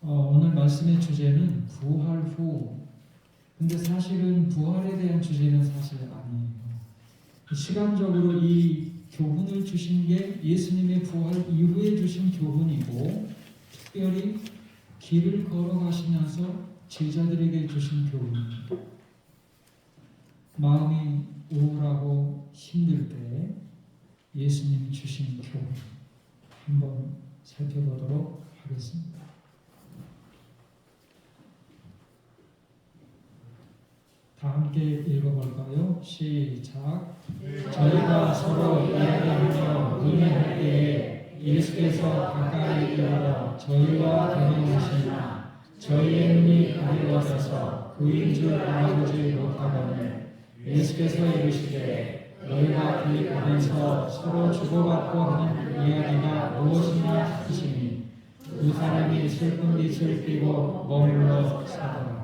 오늘 말씀의 주제는 부활 후. 근데 사실은 부활에 대한 주제는 사실 아니에요. 시간적으로 이 교훈을 주신 게 예수님의 부활 이후에 주신 교훈이고, 특별히 길을 걸어가시면서 제자들에게 주신 교훈입니다. 마음이 우울하고 힘들 때 예수님이 주신 교훈 한번 살펴보도록 하겠습니다. 다 함께 읽어볼까요? 시작. 저희가 서로 이야기하며 논의할 때에 예수께서 가까이 이르러 저희와 대면하시나 저희의 눈이 가리워져서 그인 줄 알아보지 못하거늘 예수께서 이르시되 너희가 대립하면서 서로 주고받고 하는 이야기가 무엇이냐 하시니 두 사람이 슬픈 빛을 띠고 머물러 사더라.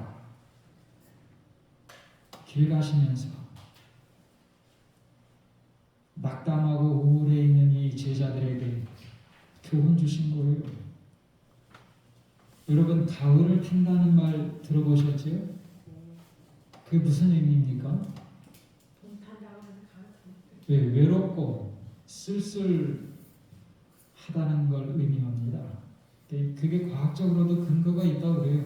길 가시면서 낙담하고 우울해 있는 이 제자들에게 교훈 주신 거예요. 여러분, 가을을 탄다는 말 들어보셨죠? 그게 무슨 의미입니까? 외롭고 쓸쓸하다는 걸 의미합니다. 그게 과학적으로도 근거가 있다고 그래요.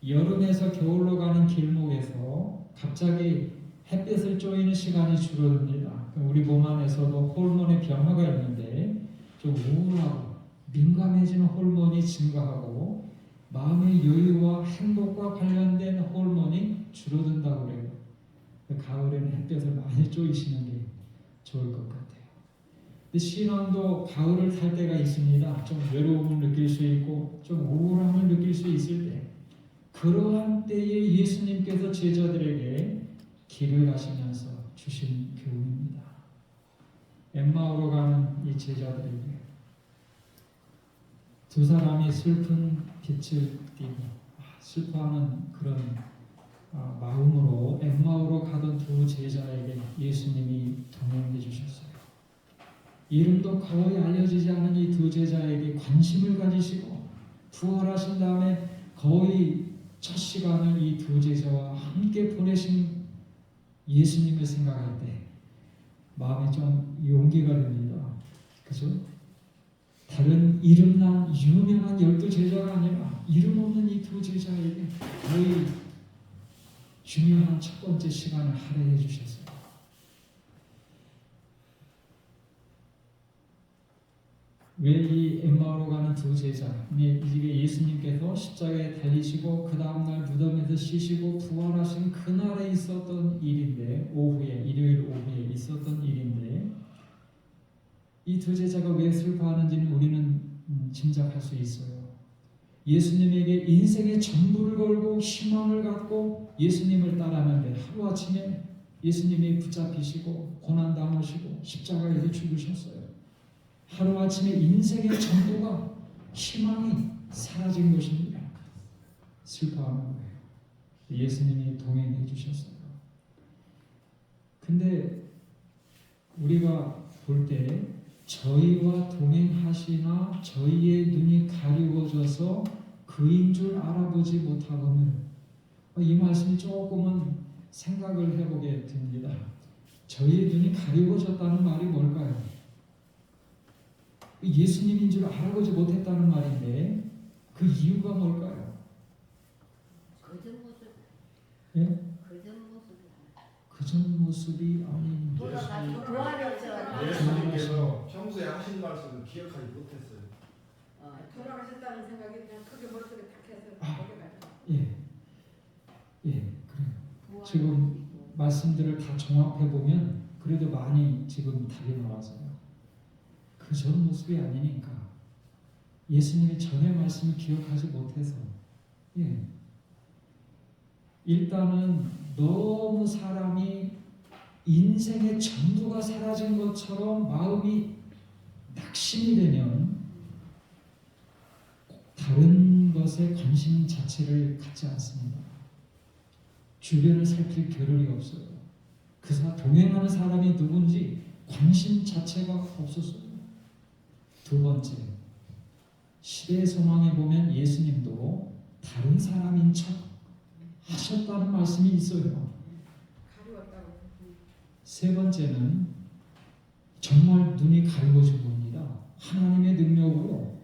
여름에서 겨울로 가는 길목에서 갑자기 햇볕을 쬐이는 시간이 줄어듭니다. 우리 몸 안에서도 호르몬의 변화가 있는데 좀 우울하고 민감해지는 호르몬이 증가하고 마음의 여유와 행복과 관련된 호르몬이 줄어든다고 그래요. 가을에는 햇볕을 많이 쬐이시는 게 좋을 것 같아요. 근데 신앙도 가을을 탈 때가 있습니다. 좀 외로움을 느낄 수 있고 좀 우울함을 느낄 수 있을 때, 그러한 때에 예수님께서 제자들에게 길을 가시면서 주신 교훈입니다. 엠마오로 가는 이 제자들에게 두 사람이 슬픈 빛을 띠고 슬퍼하는 그런 마음으로 엠마오로 가던 두 제자에게 예수님이 동행해 주셨어요. 이름도 거의 알려지지 않은 이 두 제자에게 관심을 가지시고 부활하신 다음에 거의 첫 시간을 이 두 제자와 함께 보내신 예수님을 생각할 때 마음에 좀 용기가 됩니다. 그죠? 다른 이름난 유명한 12제자가 아니라 이름 없는 이 두 제자에게 거의 중요한 첫 번째 시간을 할애해 주셨어요. 왜 이 엠마오로 가는 두 제자, 이게 예수님께서 십자가에 달리시고 그 다음날 무덤에서 쉬시고 부활하신 그날에 있었던 일인데, 일요일 오후에 있었던 일인데, 이 두 제자가 왜 슬퍼하는지는 우리는 짐작할 수 있어요. 예수님에게 인생의 전부를 걸고 희망을 갖고 예수님을 따라하는데 하루아침에 예수님이 붙잡히시고 고난당하시고 십자가에서 죽으셨어요. 하루아침에 인생의 전부가 희망이 사라진 것입니다. 슬퍼하는 거예요. 예수님이 동행해 주셨어요. 근데 우리가 볼 때 저희와 동행하시나 저희의 눈이 가리워져서 그인 줄 알아보지 못하거늘, 이 말씀이 조금은 생각을 해보게 됩니다. 저희의 눈이 가리워졌다는 말이 뭘까요? 예수님인 줄 알아보지 못했다는 말인데 그 이유가 뭘까요? 그전 모습. 예? 그전 모습이 그전 모습이 아닌 예수님께서 평소에 하신 말씀을 기억하지 못했어요. 돌아가셨다는 생각이 그냥 크게 머릿속에 탁 해서 예, 그래요. 지금 말씀들을 다 종합해 보면 그래도 많이 지금 답이 나와서요. 그 전 모습이 아니니까, 예수님의 전의 말씀을 기억하지 못해서, 일단은 너무 사람이 인생의 전부가 사라진 것처럼 마음이 낙심이 되면 다른 것에 관심 자체를 갖지 않습니다. 주변을 살필 겨를이 없어요. 동행하는 사람이 누군지 관심 자체가 없었어요. 두 번째, 시대의 소망에 보면 예수님도 다른 사람인 척 하셨다는 말씀이 있어요. 가리웠다고. 세 번째는 정말 눈이 가려진 겁니다. 하나님의 능력으로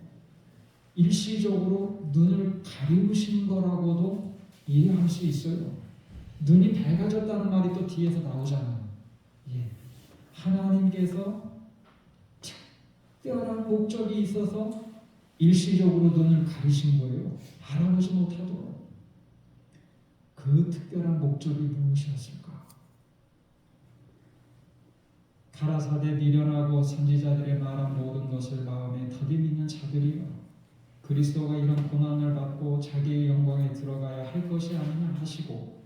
일시적으로 눈을 가리우신 거라고도 이해할 수 있어요. 눈이 밝아졌다는 말이 또 뒤에서 나오잖아요. 예. 하나님께서 특별한 목적이 있어서 일시적으로 눈을 가리신 거예요. 알아보지 못하도록. 그 특별한 목적이 무엇이었을까? 가라사대 미련하고 선지자들의 말한 모든 것을 마음에 더디 믿는 자들이여, 그리스도가 이런 고난을 받고 자기의 영광에 들어가야 할 것이 아니냐 하시고,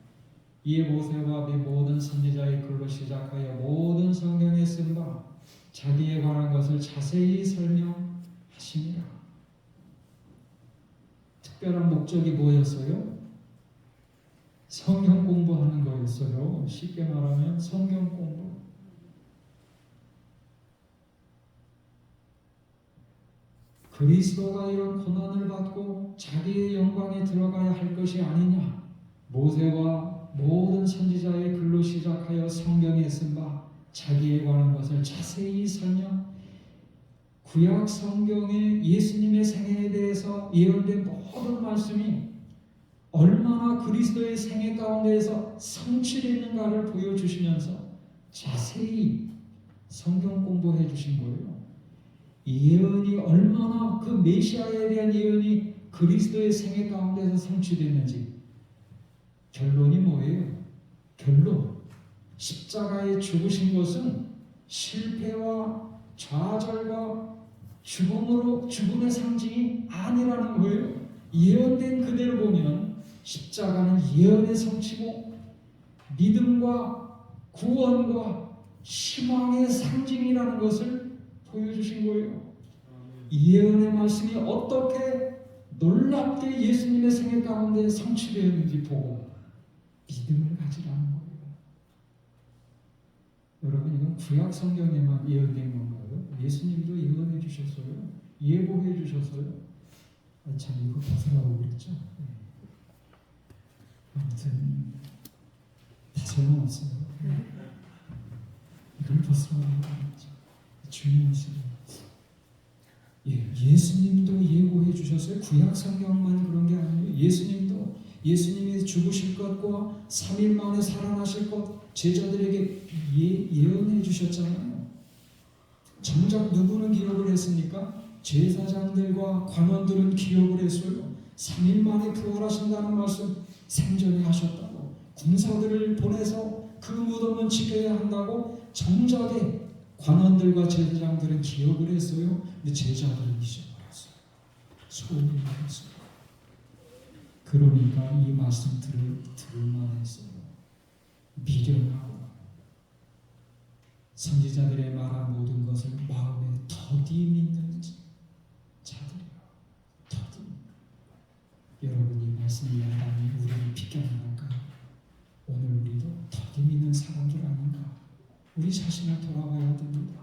이에 모세와 및 모든 선지자의 글로 시작하여 모든 성경에 쓴 바 자기에 관한 것을 자세히 설명하시니라. 특별한 목적이 뭐였어요? 성경 공부하는 거였어요. 쉽게 말하면 성경 공부. 그리스도가 이런 고난을 받고 자기의 영광에 들어가야 할 것이 아니냐. 모세와 모든 선지자의 글로 시작하여 성경에 쓴 바 자기에 관한 것을 자세히 설명. 구약 성경에 예수님의 생애에 대해서 예언된 모든 말씀이 얼마나 그리스도의 생애 가운데에서 성취됐는가를 보여주시면서 자세히 성경 공부해 주신 거예요. 예언이 얼마나 그 메시아에 대한 예언이 그리스도의 생애 가운데서 성취됐는지. 결론이 뭐예요? 결론. 십자가에 죽으신 것은 실패와 좌절과 죽음의 상징이 아니라는 거예요. 예언된 그대로 보면 십자가는 예언의 성취고 믿음과 구원과 희망의 상징이라는 것을 보여주신 거예요. 예언의 말씀이 어떻게 놀랍게 예수님의 생애 가운데 성취되었는지 보고 믿음을 가지라는 거예요. 여러분, 이건 구약 성경에만 예언된 건가요? 예수님도 예언해 주셨어요. 예고해 주셨어요. 참 이거 벗으라고 그랬죠. 아무튼 다 소용없어요. 이걸 벗으라고 그랬죠. 중요하시죠. 예수님도 예고해 주셨어요. 구약 성경만 그런 게 아니에요. 예수님이 죽으실 것과 3일 만에 살아나실 것 제자들에게 예언해 주셨잖아요. 정작 누구는 기억을 했습니까? 제사장들과 관원들은 기억을 했어요. 3일 만에 부활하신다는 말씀 생전에 하셨다고. 군사들을 보내서 그 무덤은 지켜야 한다고 정작에 관원들과 제사장들은 기억을 했어요. 근데 제자들은 잊어버렸어요. 소홀히 말했어요. 그러니까 이 말씀 들을만 했어요. 미련하고 선지자들의 말한 모든 것을 마음에 더디 믿는 자들이요. 더디. 여러분, 이 말씀이 야당이 우리를 비껴나갈까요? 오늘 우리도 더디 믿는 사람들 아닌가? 우리 자신을 돌아봐야 됩니다.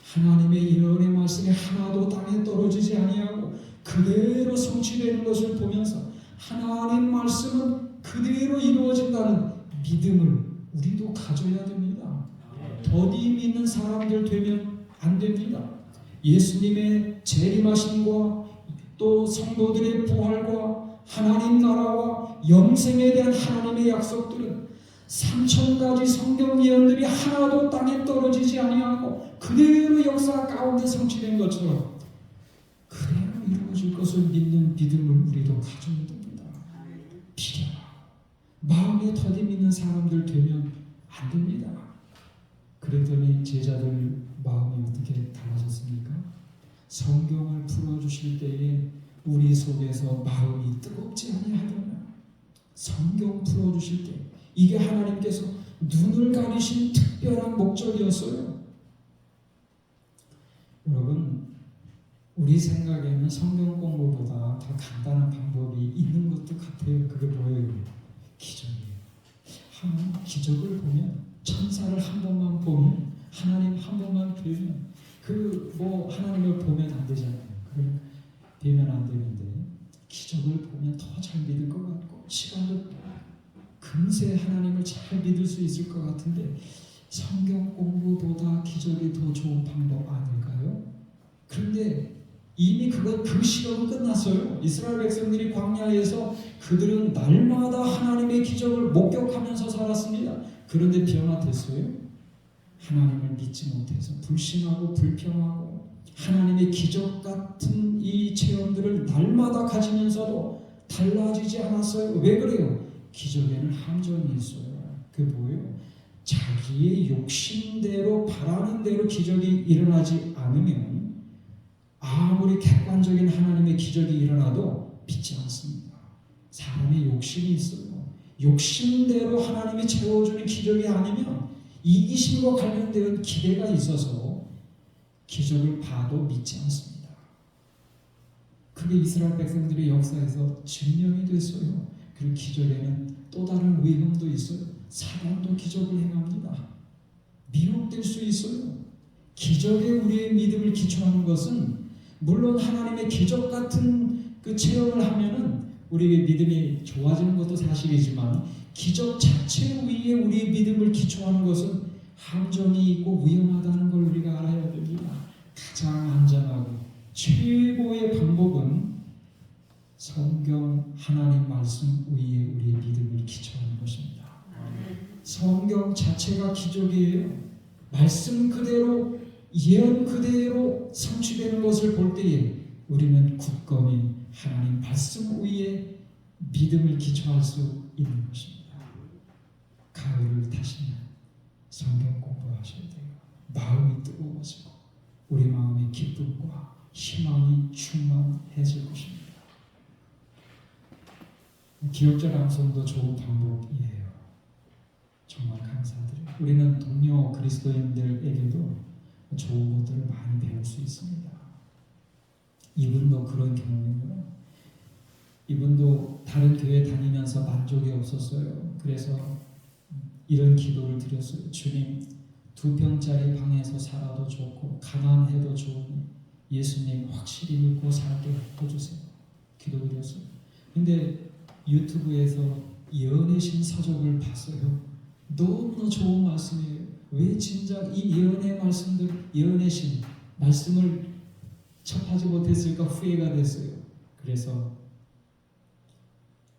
하나님의 예언의 말씀이 하나도 땅에 떨어지지 아니하고 그대로 성취되는 것을 보면서 하나님 말씀은 그대로 이루어진다는 믿음을 우리도 가져야 됩니다. 더디 믿는 사람들 되면 안 됩니다. 예수님의 재림하심과 또 성도들의 부활과 하나님 나라와 영생에 대한 하나님의 약속들은 3000가지 성경 예언들이 하나도 땅에 떨어지지 아니하고 그대로 역사 가운데 성취된 것처럼 그대로 이루어질 것을 믿는 믿음을 우리도 가져야 됩니다. 비련하고 마음에 더디 믿는 사람들 되면 안 됩니다. 그랬더니 제자들 마음이 어떻게 달라졌습니까? 성경을 풀어주실 때에 우리 속에서 마음이 뜨겁지 아니하더냐. 성경 풀어주실 때 이게 하나님께서 눈을 가리신 특별한 목적이었어요. 여러분, 우리 생각에는 성경 공부보다 더 간단한 방법이 있는 것도 같아요. 그게 뭐예요? 기적이에요. 기적을 보면, 천사를 한 번만 보면, 하나님 한 번만 뵈면 하나님을 보면 안 되잖아요. 되면 안 되는데 기적을 보면 더 잘 믿을 것 같고 시간도 금세 하나님을 잘 믿을 수 있을 것 같은데 성경 공부보다 기적이 더 좋은 방법 아닐까요? 그런데 이미 그 시간은 끝났어요. 이스라엘 백성들이 광야에서 그들은 날마다 하나님의 기적을 목격하면서 살았습니다. 그런데 변화됐어요? 하나님을 믿지 못해서 불신하고 불평하고 하나님의 기적 같은 이 체험들을 날마다 가지면서도 달라지지 않았어요. 왜 그래요? 기적에는 함정이 있어요. 그게 뭐예요? 자기의 욕심대로 바라는 대로 기적이 일어나지 않으면 아무리 객관적인 하나님의 기적이 일어나도 믿지 않습니다. 사람의 욕심이 있어요. 욕심대로 하나님이 채워주는 기적이 아니면 이기심과 관련된 기대가 있어서 기적을 봐도 믿지 않습니다. 그게 이스라엘 백성들의 역사에서 증명이 됐어요. 그 기적에는 또 다른 위험도 있어요. 사단도 기적을 행합니다. 미혹될 수 있어요. 기적에 우리의 믿음을 기초하는 것은 물론 하나님의 기적 같은 그 체험을 하면은 우리의 믿음이 좋아지는 것도 사실이지만 기적 자체 위에 우리의 믿음을 기초하는 것은 함정이 있고 위험하다는 걸 우리가 알아야 됩니다. 가장 안전하고 최고의 방법은 성경 하나님 말씀 위에 우리의 믿음을 기초하는 것입니다. 성경 자체가 기적이에요. 말씀 그대로 예언 그대로 성취되는 것을 볼 때에 우리는 굳건히 하나님 말씀 위에 믿음을 기초할 수 있는 것입니다. 가을을 타시면 성경 공부하셔야 돼요. 마음이 뜨거워지고 우리 마음의 기쁨과 희망이 충만해질 것입니다. 기억절 암송도 좋은 방법이에요. 정말 감사드려요. 우리는 동료 그리스도인들에게도 좋은 것들을 많이 배울 수 있습니다. 이분도 그런 경험이고요. 이분도 다른 교회 다니면서 만족이 없었어요. 그래서 이런 기도를 드렸어요. 주님, 2평짜리 방에서 살아도 좋고 가난해도 좋으니 예수님 확실히 믿고 살게 해주세요. 기도드렸어요. 근데 유튜브에서 예언의 서적을 봤어요. 너무나 좋은 말씀이에요. 왜 진작 이 예언의 말씀들, 예언의 말씀을 접하지 못했을까 후회가 됐어요. 그래서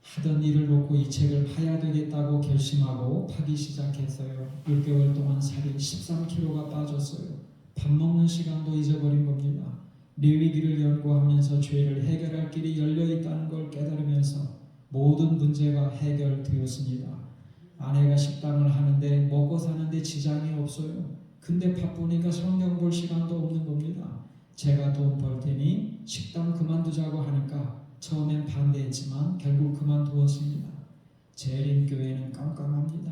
하던 일을 놓고 이 책을 파야 되겠다고 결심하고 파기 시작했어요. 6개월 동안 살이 13kg가 빠졌어요. 밥 먹는 시간도 잊어버린 겁니다. 레위기를 연구하면서 죄를 해결할 길이 열려있다는 걸 깨달으면서 모든 문제가 해결되었습니다. 아내가 식당을 하는데 먹고 사는데 지장이 없어요. 근데 바쁘니까 성경 볼 시간도 없는 겁니다. 제가 돈 벌 테니 식당 그만두자고 하니까 처음엔 반대했지만 결국 그만두었습니다. 재림교회는 깜깜합니다.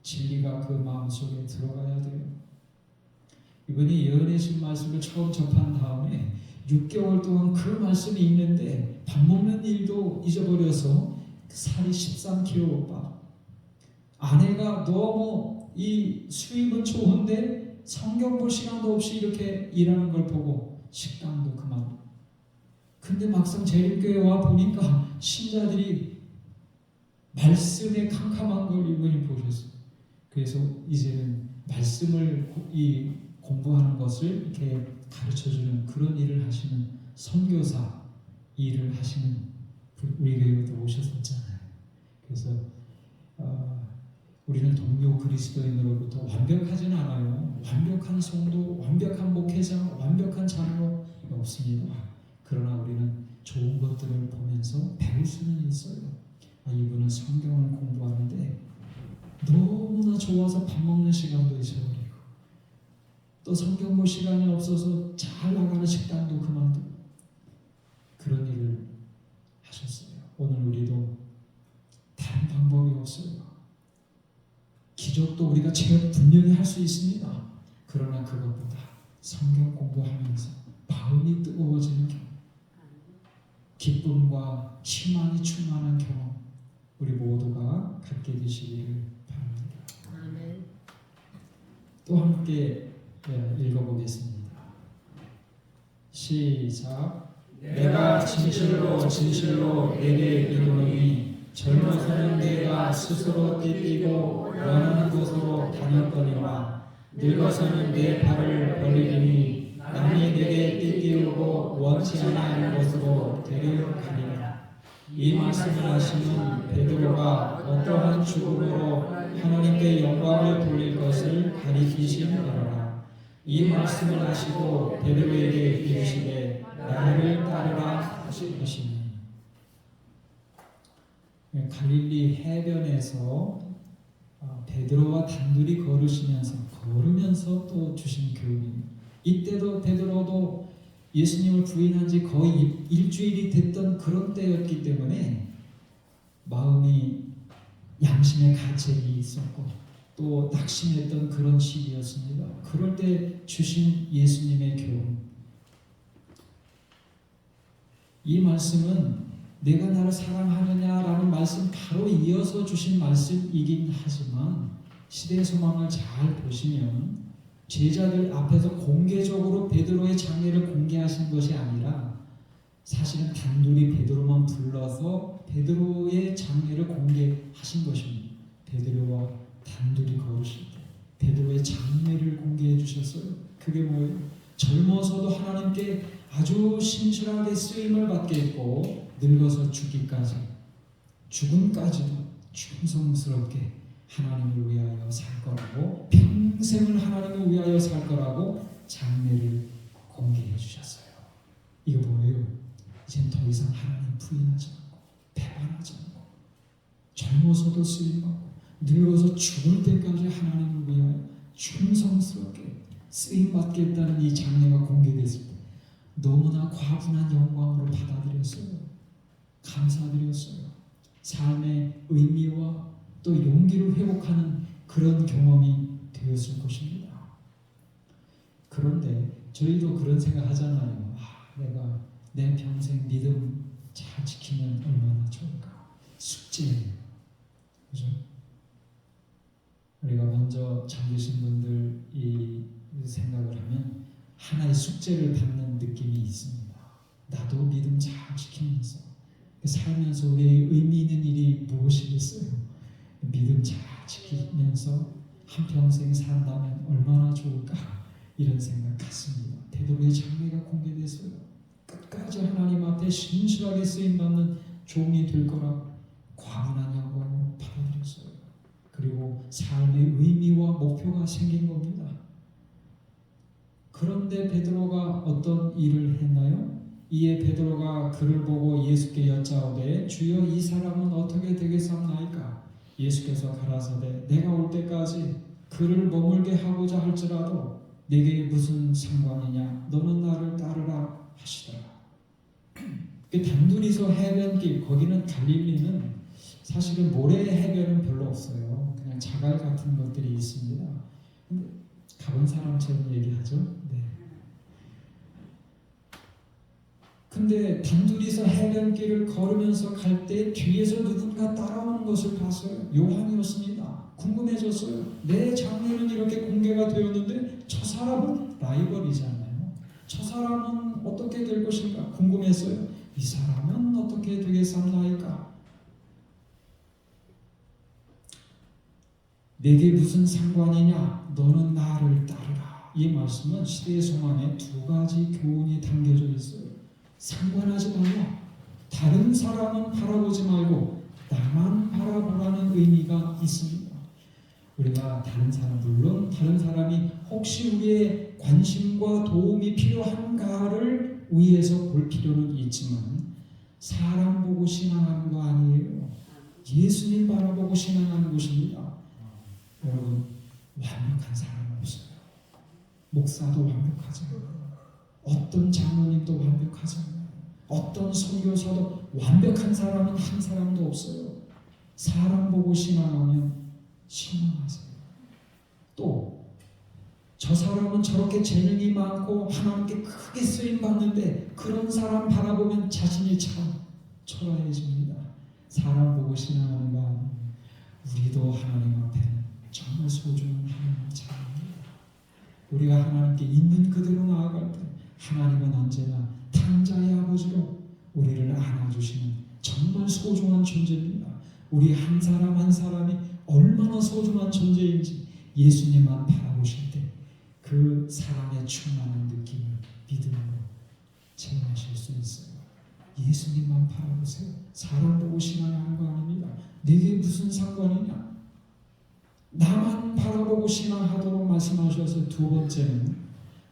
진리가 그 마음속에 들어가야 돼요. 이분이 예언의 말씀을 처음 접한 다음에 6개월 동안 그 말씀이 있는데 밥 먹는 일도 잊어버려서 살이 13kg 빠. 아내가 너무 이 수입은 좋은데 성경 볼 시간도 없이 이렇게 일하는 걸 보고 식당도 그만두고. 근데 막상 재림교회 와 보니까 신자들이 말씀에 캄캄한 걸 이분이 보셨어요. 그래서 이제는 말씀을 공부하는 것을 이렇게 가르쳐주는 그런 일을 하시는 선교사 일을 하시는 우리 교회도 오셨었잖아요. 그래서 우리는 동료 그리스도인으로부터 완벽하지는 않아요. 완벽한 성도, 완벽한 목회자, 완벽한 장로 없습니다. 그러나 우리는 좋은 것들을 보면서 배울 수는 있어요. 이분은 성경을 공부하는데 너무나 좋아서 밥 먹는 시간도 잊어버리고 또 성경 볼 시간이 없어서 잘 나가는 식당도 그만두고 그런 일을 하셨어요. 오늘 우리도 다른 방법이 없어요. 기적도 우리가 체험 분명히 할 수 있습니다. 그러나 그것보다 성경 공부하면서 마음이 뜨거워지는 경험, 기쁨과 희망이 충만한 경험 우리 모두가 갖게 되시기를 바랍니다. 아멘. 또 함께 읽어보겠습니다. 시작. 내가 진실로 진실로 내게 이르노니 젊어서는 내가 스스로 띠띠고 원하는 곳으로 다녔거니와 늙어서는 내 발을 벌리리니 남이 내게 띠띠우고 원치 않는 곳으로 데려가리라. 이 말씀을 하시는 베드로가 어떠한 죽음으로 하나님께 영광을 돌릴 것을 가리키시느니라. 이 말씀을 하시고 베드로에게 이르시되 나를 따르라 하시니. 갈릴리 해변에서 베드로와 단둘이 걸으면서 또 주신 교훈입니다. 이때도 베드로도 예수님을 부인한 지 거의 일주일이 됐던 그런 때였기 때문에 마음이 양심의 가책이 있었고 또 낙심했던 그런 시기였습니다. 그럴 때 주신 예수님의 교훈, 이 말씀은 내가 나를 사랑하느냐라는 말씀 바로 이어서 주신 말씀이긴 하지만 시대의 소망을 잘 보시면 제자들 앞에서 공개적으로 베드로의 장례를 공개하신 것이 아니라 사실은 단둘이 베드로만 불러서 베드로의 장례를 공개하신 것입니다. 베드로와 단둘이 걸으실 때 베드로의 장례를 공개해 주셨어요. 그게 뭐예요? 젊어서도 하나님께 아주 신실하게 쓰임을 받겠고 늙어서 죽기까지 죽음까지도 충성스럽게 하나님을 위하여 살 거라고, 평생을 하나님을 위하여 살 거라고 장례를 공개해 주셨어요. 이거 뭐예요? 이젠 더 이상 하나님 부인하지 않고 배반하지 않고 젊어서도 쓰임받고 늙어서 죽을 때까지 하나님을 위하여 충성스럽게 쓰임받겠다는 이 장례가 공개됐을 때 너무나 과분한 영광으로 받아들였어요. 감사드렸어요. 삶의 의미와 또 용기를 회복하는 그런 경험이 되었을 것입니다. 그런데 저희도 그런 생각 하잖아요. 내가 내 평생 믿음 잘 지키면 얼마나 좋을까. 숙제예요. 그죠? 우리가 먼저 잠기신 분들이 생각을 하면 하나의 숙제를 받는 느낌이 있습니다. 나도 믿음 잘 지키면서 살면서 우리의 의미 있는 일이 무엇이겠어요? 믿음 잘 지키면서 한평생 산다면 얼마나 좋을까, 이런 생각 같습니다. 베드로의 장례가 공개됐어요. 끝까지 하나님 앞에 신실하게 쓰임받는 종이 될 거라 과분한 영광으로 받아들였어요. 그리고 삶의 의미와 목표가 생긴 겁니다. 그런데 베드로가 어떤 일을 했나요? 이에 베드로가 그를 보고 예수께 여짜오되 주여 이 사람은 어떻게 되겠사옵나이까? 예수께서 가라사대 내가 올 때까지 그를 머물게 하고자 할지라도 내게 무슨 상관이냐? 너는 나를 따르라 하시더라. 단둘이서 해변길, 거기는 갈릴리는 사실은 모래 해변은 별로 없어요. 그냥 자갈 같은 것들이 있습니다. 근데 가본 사람처럼 얘기하죠. 네. 근데 단둘이서 해변길을 걸으면서 갈 때 뒤에서 누군가 따라오는 것을 봤어요. 요한이었습니다. 궁금해졌어요. 내 장례는 이렇게 공개가 되었는데 저 사람은 라이벌이잖아요. 저 사람은 어떻게 될 것인가 궁금했어요. 이 사람은 어떻게 되겠사옵나이까? 내게 무슨 상관이냐? 너는 나를 따르라. 이 말씀은 시대의 소망에 두 가지 교훈이 담겨져 있어요. 상관하지 말라. 다른 사람은 바라보지 말고 나만 바라보라는 의미가 있습니다. 우리가 다른 사람, 물론 다른 사람이 혹시 우리의 관심과 도움이 필요한가를 위해서 볼 필요는 있지만 사람 보고 신앙하는 거 아니에요. 예수님 바라보고 신앙하는 것입니다. 여러분, 완벽한 사람은 없어요. 목사도 완벽하지 않아요. 어떤 장로님도 완벽하지 않아요. 어떤 선교사도 완벽한 사람은 한 사람도 없어요. 사람 보고 신앙하면 신앙하세요. 또 저 사람은 저렇게 재능이 많고 하나님께 크게 쓰임 받는데 그런 사람 바라보면 자신이 참 초라해집니다. 사람 보고 신앙하는 거 아니에요. 우리도 하나님 앞에는 정말 소중한 하나님의 자녀입니다. 우리가 하나님께 있는 그대로 나아갈 때 하나님은 언제나 사랑자의 아버지로 우리를 안아주시는 정말 소중한 존재입니다. 우리 한 사람 한 사람이 얼마나 소중한 존재인지 예수님만 바라보실 때 그 사랑에 충만한 느낌을 믿음으로 체험하실 수 있어요. 예수님만 바라보세요. 사람 보고 신앙하는 거 아닙니다. 내게 무슨 상관이냐? 나만 바라보고 신앙하도록 말씀하셔서 두 번째는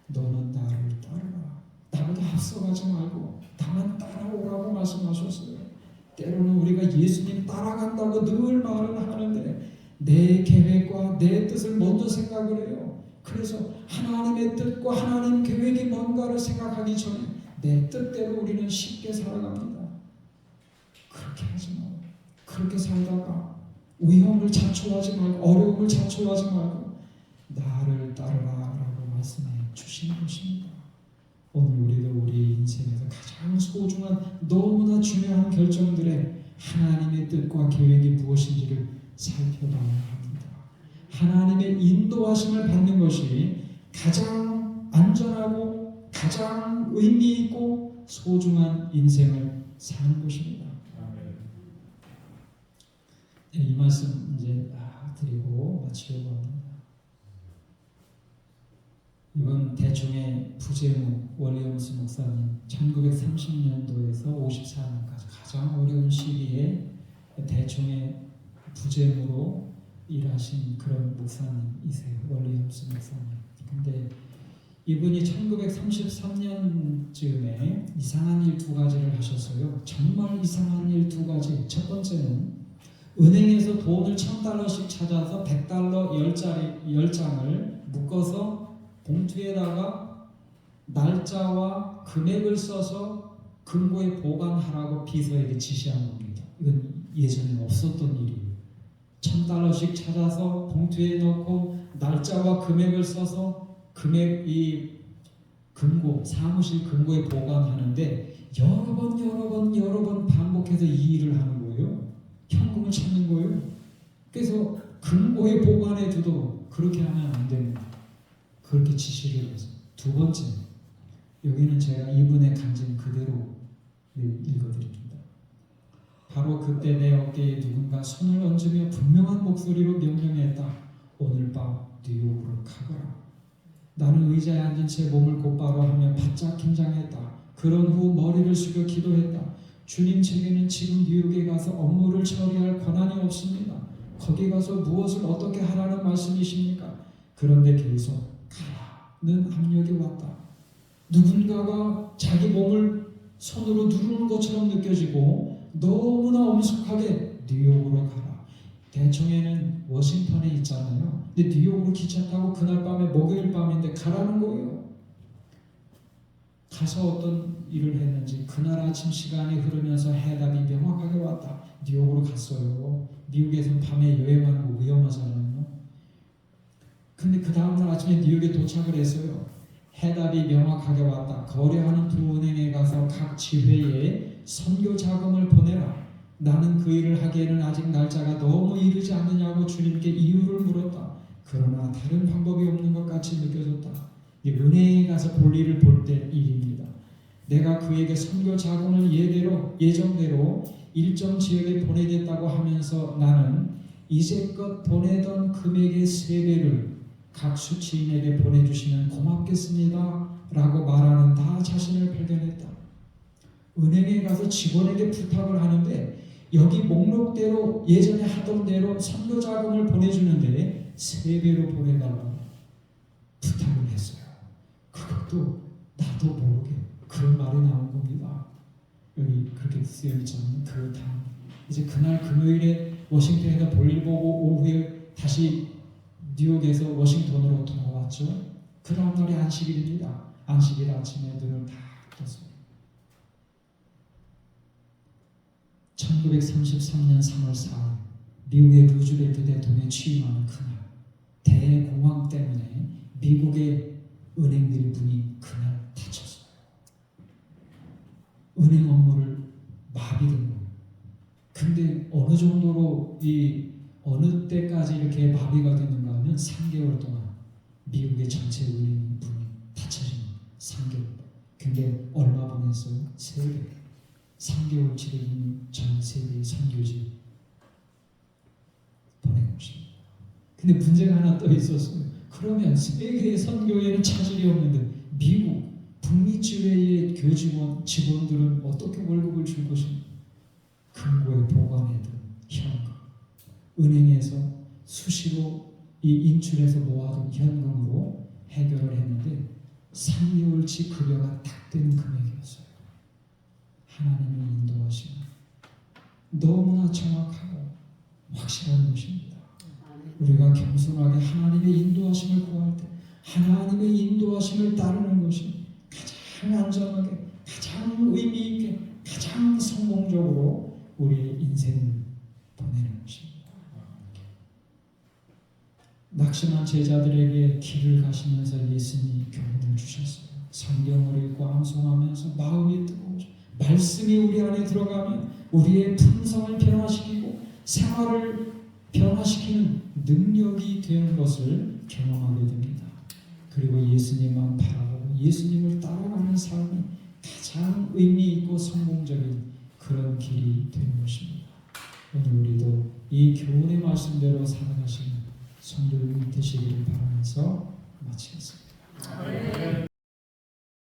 너는 나를 따르라. 나보다 앞서가지 말고 나만 따라오라고 말씀하셨어요. 때로는 우리가 예수님 따라간다고 늘 말을 하는데 내 계획과 내 뜻을 먼저 생각을 해요. 그래서 하나님의 뜻과 하나님 계획이 뭔가를 생각하기 전에 내 뜻대로 우리는 쉽게 살아갑니다. 그렇게 하지 말고, 그렇게 살다가 위험을 자초하지 말고, 어려움을 자초하지 말고 나를 따르라 라고 말씀해 주시는 것입니다. 오늘 우리도 우리 인생에서 가장 소중한 너무나 중요한 결정들에 하나님의 뜻과 계획이 무엇인지를 살펴봐야 합니다. 하나님의 인도하심을 받는 것이 가장 안전하고 가장 의미 있고 소중한 인생을 사는 것입니다. 네, 이 말씀 이제 드리고 마치려고 합니다. 이번 대충의 부재무 월리엄스 목사님 1930년도에서 54년까지 가장 어려운 시기에 대충의 부재무로 일하신 그런 목사님이세요. 월리엄스 목사님. 근데 이분이 1933년쯤에 이상한 일 두 가지를 하셨어요. 정말 이상한 일 두 가지. 첫 번째는 은행에서 돈을 $1,000씩 찾아서 $100 10장을 묶어서 봉투에다가 날짜와 금액을 써서 금고에 보관하라고 비서에게 지시한 겁니다. 이건 예전에 없었던 일이에요. $1,000씩 찾아서 봉투에 넣고 날짜와 금액을 써서 이 금고, 사무실 금고에 보관하는데 여러 번 반복해서 이 일을 하는 거예요. 현금을 찾는 거예요. 그래서 금고에 보관해 두도록 그렇게 하면 안 됩니다. 그렇게 지시를 해서. 두 번째, 여기는 제가 이분의 간증 그대로 읽어드립니다. 바로 그때 내 어깨에 누군가 손을 얹으며 분명한 목소리로 명령했다. 오늘 밤 뉴욕으로 가거라. 나는 의자에 앉은 채 몸을 곧바로 하며 바짝 긴장했다. 그런 후 머리를 숙여 기도했다. 주님, 제게는 지금 뉴욕에 가서 업무를 처리할 권한이 없습니다. 거기 가서 무엇을 어떻게 하라는 말씀이십니까? 그런데 계속 가라는 압력이 왔다. 누군가가 자기 몸을 손으로 누르는 것처럼 느껴지고 너무나 엄숙하게 뉴욕으로 가라. 대충에는 워싱턴에 있잖아요. 근데 뉴욕으로 기차 타고 그날 밤에 목요일 밤인데 가라는 거예요. 가서 어떤 일을 했는지 그날 아침 시간이 흐르면서 해답이 명확하게 왔다. 뉴욕으로 갔어요. 미국에서는 밤에 여행하는 거 위험하잖아요. 근데 그 다음날 아침에 뉴욕에 도착을 했어요. 해답이 명확하게 왔다. 거래하는 두 은행에 가서 각 지회에 선교 자금을 보내라. 나는 그 일을 하기에는 아직 날짜가 너무 이르지 않느냐고 주님께 이유를 물었다. 그러나 다른 방법이 없는 것 같이 느껴졌다. 은행에 가서 볼 일을 볼 때 일입니다. 내가 그에게 선교 자금을 예정대로 일정 지역에 보내겠다고 하면서 나는 이제껏 보내던 금액의 3배를 각 수취인에게 보내주시면 고맙겠습니다 라고 말하는 나 자신을 발견했다. 은행에 가서 직원에게 부탁을 하는데 여기 목록대로 예전에 하던 대로 선교 자금을 보내주는데 3배로 보내달라고 부탁을 했어요. 그것도 나도 모르게 그런 말이 나온 겁니다. 여기 그렇게 쓰여있잖아요. 그 다음 이제 그날 금요일에 워싱턴에서 볼일 보고 오후에 다시 뉴욕에서 워싱턴으로 돌아왔죠. 그 다음 날이 안식일입니다. 안식일 아침에 눈을 다 떴어요. 1933년 3월 4일 미국의 루즈벨트 대통령이 취임하는 그날 대공황 때문에 미국의 은행들이 문이 그날 닫혔어요. 은행 업무를 마비된 거예요. 근데 어느 정도로 어느 때까지 이렇게 마비가 되는가 하면 3개월 동안 미국의 전체 은행 문이 닫혀진 3개월. 근데 얼마 보냈어요? 3배. 3개월치를 이미 전 세계 선교지 보낸 것입니다. 근데 문제가 하나 또 있었어요. 그러면 세계 선교회는 차질이 없는데 미국 북미 지회의 교직원 직원들은 어떻게 월급을 줄 것입니까? 금고에 보관해둔 현금, 은행에서 수시로 이 인출해서 모아둔 현금으로 해결을 했는데 3개월치 급여가 딱 된 금액이었어요. 하나님의 인도하심은 너무나 정확하고 확실한 것입니다. 우리가 겸손하게 하나님의 인도하심을 구할 때 하나님의 인도하심을 따르는 것이 가장 안전하게, 가장 의미 있게, 가장 성공적으로 우리의 인생을 보내는 것입니다. 낙심한 제자들에게 길을 가시면서 예수님이 교훈을 주셨어요. 성경을 읽고 암송하면서 마음이 뜨거워져 말씀이 우리 안에 들어가면 우리의 품성을 변화시키고 생활을 변화시키는 능력이 되는 것을 경험하게 됩니다. 그리고 예수님만 바라보고 예수님을 따라가는 삶이 가장 의미 있고 성공적인 그런 길이 되는 것입니다. 오늘 우리도 이 교훈의 말씀대로 살아가시는 성도님 되시기를 바라면서 마치겠습니다.